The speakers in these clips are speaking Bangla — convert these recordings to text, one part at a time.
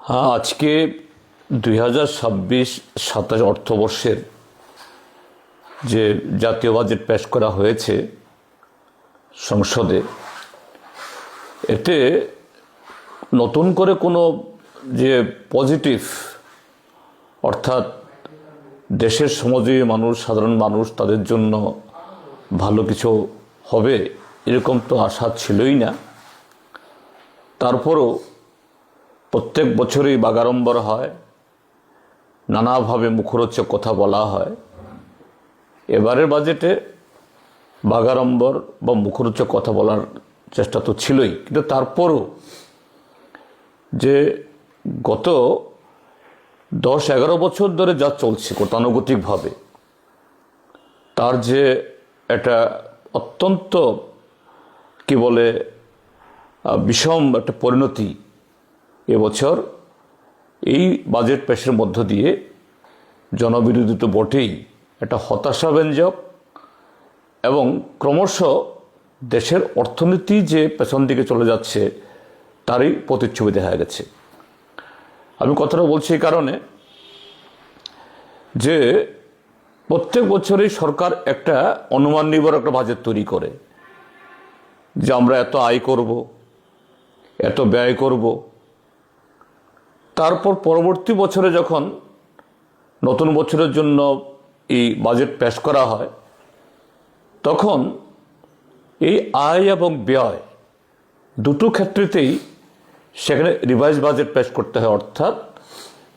হ্যাঁ, আজকে 2026-27 অর্থবর্ষের যে জাতীয় বাজেট পেশ করা হয়েছে সংসদে, এতে নতুন করে কোনো যে পজিটিভ, অর্থাৎ দেশের সমাজে মানুষ, সাধারণ মানুষ, তাদের জন্য ভালো কিছু হবে এরকম তো আশা ছিলই না। তারপরও প্রত্যেক বছরই বাগাড়ম্বর হয়, নানাভাবে মুখরোচক কথা বলা হয়। এবারের বাজেটে বাগাড়ম্বর বা মুখরোচক কথা বলার চেষ্টা তো ছিলই, কিন্তু তারপরও যে গত 10-11 বছর ধরে যা চলছে গতানুগতিকভাবে, তার যে একটা অত্যন্ত কি বলে বিষম একটা পরিণতি এবছর এই বাজেট পেশের মধ্য দিয়ে জনবিরোধী তো বটেই, একটা হতাশাব্যঞ্জক এবং ক্রমশ দেশের অর্থনীতি যে পেছন দিকে চলে যাচ্ছে তারই প্রতিচ্ছবি দেখা গেছে। আমি কথাটা বলছি এই কারণে যে প্রত্যেক বছরই সরকার একটা অনুমান নির্ভর একটা বাজেট তৈরি করে যে আমরা এত আয় করব, এত ব্যয় করব। তারপর পরবর্তী বছরে যখন নতুন বছরের জন্য এই বাজেট পেশ করা হয়, তখন এই আয় এবং ব্যয় দুটো ক্ষেত্রেতেই সেখানে রিভাইজ বাজেট পেশ করতে হয়। অর্থাৎ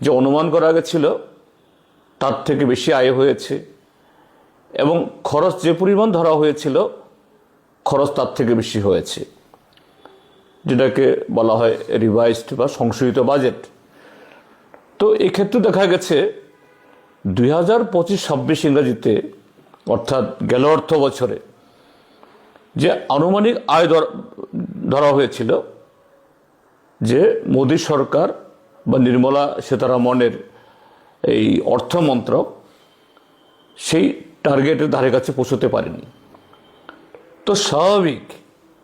যে অনুমান করা গেছিল তার থেকে বেশি আয় হয়েছে এবং খরচ যে পরিমাণ ধরা হয়েছিল খরচ তার থেকে বেশি হয়েছে, যেটাকে বলা হয় রিভাইজড বা সংশোধিত বাজেট। তো এক্ষেত্রে দেখা গেছে 2025-26 ইংরাজিতে, অর্থাৎ গেল অর্থ বছরে যে আনুমানিক আয় ধরা হয়েছিল, যে মোদী সরকার বা নির্মলা সীতারামনের এই অর্থ মন্ত্রক সেই টার্গেটের ধারে কাছে পৌঁছতে পারেনি। তো স্বাভাবিক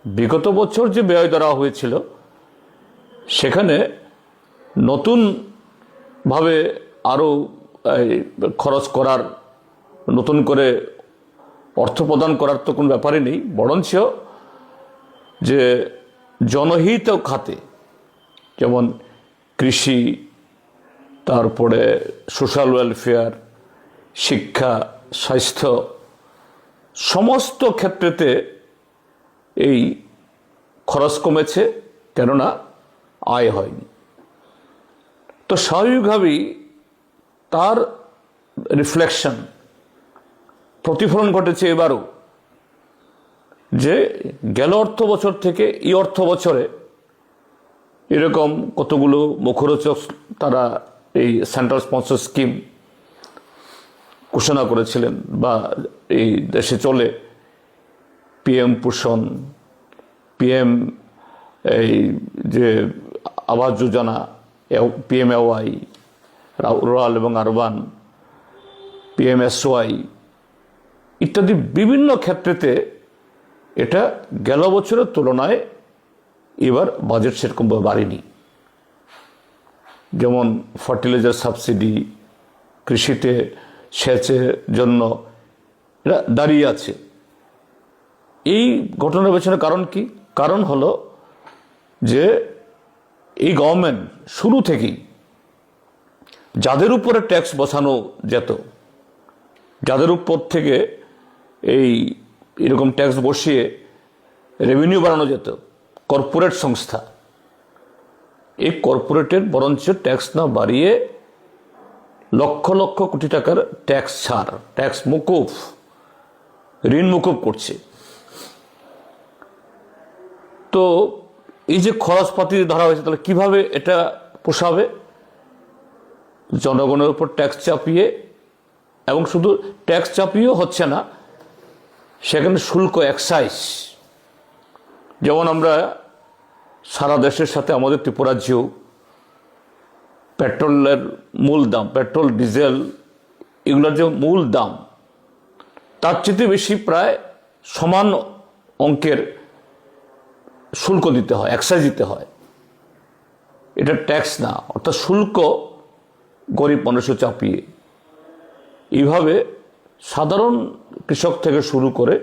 বিগত বছর যে ব্যয় ধরা হয়েছিল সেখানে নতুনভাবে আরও খরচ করার, নতুন করে অর্থ প্রদান করার তো কোনো ব্যাপারই নেই, বরঞ্চ যে জনহিত খাতে যেমন কৃষি, তারপরে সোশ্যাল ওয়েলফেয়ার, শিক্ষা, স্বাস্থ্য, সমস্ত ক্ষেত্রেতে এই খরচ কমেছে, কেননা আয় হয়নি। তো স্বাভাবিকভাবেই তার রিফ্লেকশন, প্রতিফলন ঘটেছে এবারও, যে গেল অর্থ বছর থেকে এই অর্থ বছরে এরকম কতগুলো মুখরোচক তারা এই সেন্ট্রাল স্পন্সর স্কিম ঘোষণা করেছিলেন বা এই দেশে চলে। পিএম পোষণ, পিএম এই যে আবাস যোজনা, PMAY রুরাল এবং আরবান, PMSY ইত্যাদি বিভিন্ন ক্ষেত্রেতে এটা গেল বছরের তুলনায় এবার বাজেট সেরকমভাবে বাড়েনি। যেমন ফার্টিলাইজার সাবসিডি, কৃষিতে সেচের জন্য এটা দাঁড়িয়ে আছে। এই ঘটনার পেছনে কারণ কি? কারণ হলো যে এই গভর্নমেন্ট শুরু থেকেই যাদের উপরে ট্যাক্স বসানো যেত, যাদের উপর থেকে এরকম ট্যাক্স বসিয়ে রেভিনিউ বাড়ানো যেত, কর্পোরেট সংস্থা, এই কর্পোরেটের বরঞ্চ ট্যাক্স না বাড়িয়ে লক্ষ লক্ষ কোটি টাকার ট্যাক্স ছাড়, ট্যাক্স মুকুব, ঋণ মুকুব করছে। তো এই যে খরচপাতি ধরা হয়েছে, তাহলে কিভাবে এটা পোষাবে? জনগণের উপর ট্যাক্স চাপিয়ে, এবং শুধু ট্যাক্স চাপিয়েও হচ্ছে না, সেখানে শুল্ক, এক্সাইজ, যেমন আমরা সারা দেশের সাথে আমাদের ত্রিপুরাজ্যেও পেট্রোলের মূল দাম, পেট্রোল ডিজেল এগুলোর যে মূল দাম তার চেয়ে বেশি, প্রায় সমান অঙ্কের শুল্ক দিতে হয়, এক্সাইজ দিতে হয়। এটা ট্যাক্স না, অর্থাৎ শুল্ক গরিব মানুষের চাপিয়ে এইভাবে সাধারণ কৃষক থেকে শুরু করে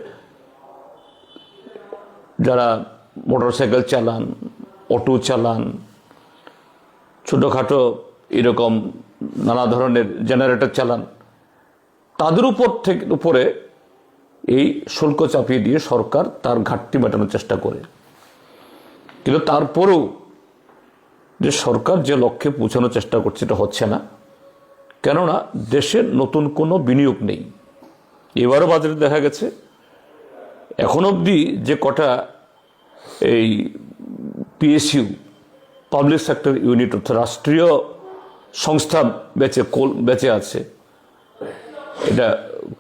যারা মোটরসাইকেল চালান, অটো চালান, ছোটোখাটো এরকম নানা ধরনের জেনারেটর চালান, তাদের উপরে এই শুল্ক চাপিয়ে দিয়ে সরকার তার ঘাটতি মেটানোর চেষ্টা করে। কিন্তু তারপরেও যে সরকার যে লক্ষ্যে পৌঁছানোর চেষ্টা করছে এটা হচ্ছে না, কেননা দেশের নতুন কোনো বিনিয়োগ নেই। এবারও বাজারে দেখা গেছে এখন অবধি যে কটা এই পিএসইউ পাবলিক সেক্টর ইউনিট অর্থাৎ রাষ্ট্রীয় সংস্থা বেঁচে আছে, এটা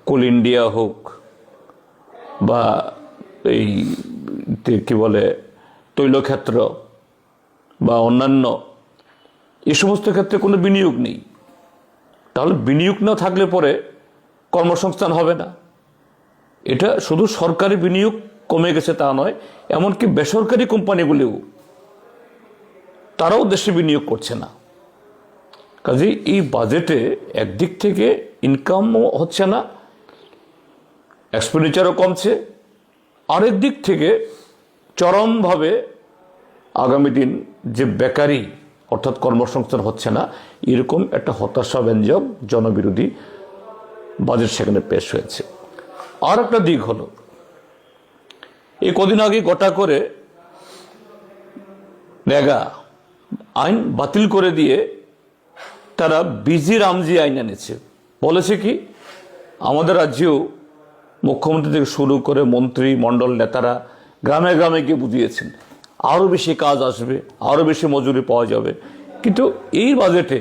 কোল ইন্ডিয়া হোক বা এই কি বলে তৈলক্ষেত্র বা অন্যান্য, এই সমস্ত ক্ষেত্রে কোনো বিনিয়োগ নেই। তাহলে বিনিয়োগ না থাকলে পরে কর্মসংস্থান হবে না। এটা শুধু সরকারি বিনিয়োগ কমে গেছে তা নয়, এমনকি বেসরকারি কোম্পানিগুলিও তারাও দেশে বিনিয়োগ করছে না। কাজেই এই বাজেটে একদিক থেকে ইনকামও হচ্ছে না, এক্সপেন্ডিচারও কমছে, আরেক দিক থেকে চরমভাবে আগামী দিন যে বেকারি অর্থাৎ কর্মসংস্থান হচ্ছে না, এরকম একটা হতাশাব্যঞ্জক জনবিরোধী বাজেট সেখানে পেশ হয়েছে। আর একটা দিক হলো, এই কদিন আগে গোটা করে রেগা আইন বাতিল করে দিয়ে তারা বিজি রামজি আইন এনেছে। বলেছে কি, আমাদের রাজ্যেও মুখ্যমন্ত্রী থেকে শুরু করে মন্ত্রী মণ্ডল নেতারা গ্রামে গ্রামে গিয়ে বুঝিয়েছেন আরও বেশি কাজ আসবে, আরও বেশি মজুরি পাওয়া যাবে। কিন্তু এই বাজেটে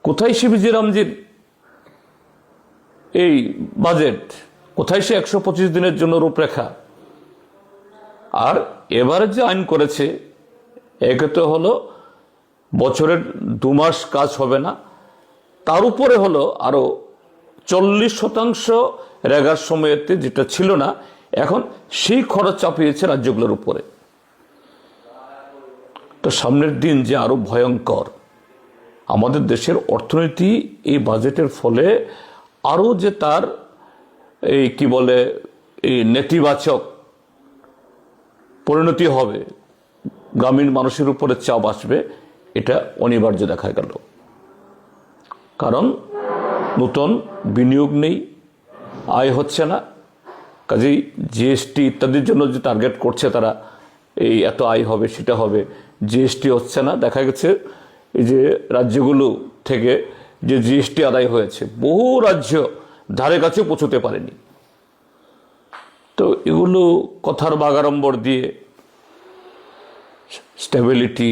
কোথায় সে বিজি রামজির এই বাজেট, কোথায় সে 125 দিনের জন্য রূপরেখা? আর এবারে যে আইন করেছে একে তো হলো বছরের 2 মাস কাজ হবে না, তার উপরে হলো আরো 40% রেগার সময়তে যেটা ছিল না, এখন সেই খরচ চাপিয়েছে রাজ্যগুলোর উপরে। তো সামনের দিন যে আরো ভয়ঙ্কর, আমাদের দেশের অর্থনীতি এই বাজেটের ফলে আরো যে তার এই কি বলে এই নেতিবাচক পরিণতি হবে, গ্রামীণ মানুষের উপরে চাপ আসবে, এটা অনিবার্য দেখা গেল। কারণ নতুন বিনিয়োগ নেই, আয় হচ্ছে না। কাজেই জিএসটি ইত্যাদির জন্য যে টার্গেট করছে তারা, এই এত আয় হবে সেটা হবে, জিএসটি হচ্ছে না। দেখা গেছে এই যে রাজ্যগুলো থেকে যে জিএসটি আদায় হয়েছে, বহু রাজ্য ধারে কাছেও পৌঁছতে পারেনি। তো এগুলো কথার বাগাড়ম্বর দিয়ে স্টেবিলিটি,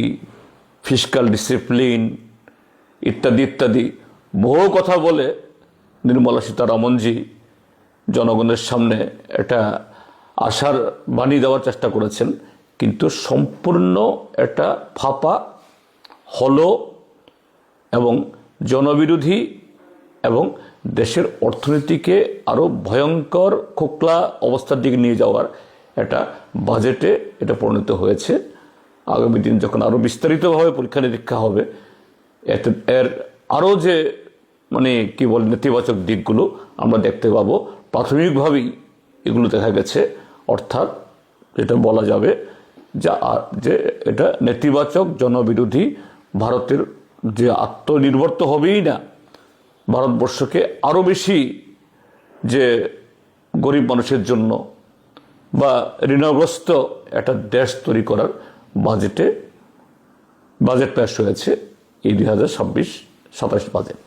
ফিসকাল ডিসিপ্লিন ইত্যাদি ইত্যাদি বহু কথা বলে নির্মলা সীতারামনজি জনগণের সামনে একটা আশার বাণী দেওয়ার চেষ্টা করেছেন, কিন্তু সম্পূর্ণ একটা ফাঁপা হলো এবং জনবিরোধী এবং দেশের অর্থনীতিকে আরো ভয়ঙ্কর খোকলা অবস্থার দিকে নিয়ে যাওয়ার একটা বাজেটে এটা পরিণত হয়েছে। আগামী দিন যখন আরো বিস্তারিতভাবে পরীক্ষা নিরীক্ষা হবে, এর আরো যে মানে কি বলে নেতিবাচক দিকগুলো আমরা দেখতে পাবো। প্রাথমিকভাবেই এগুলো দেখা গেছে, অর্থাৎ যেটা বলা যাবে যে এটা নেতিবাচক জনবিরোধী, ভারতের যে আত্মনির্ভর তো হবেই না, ভারতবর্ষকে আরো বেশি যে গরিব মানুষের জন্য বা ঋণগ্রস্ত একটা দেশ তৈরি করার বাজেট পেশ হয়েছে এই 2026-27 বাজেট।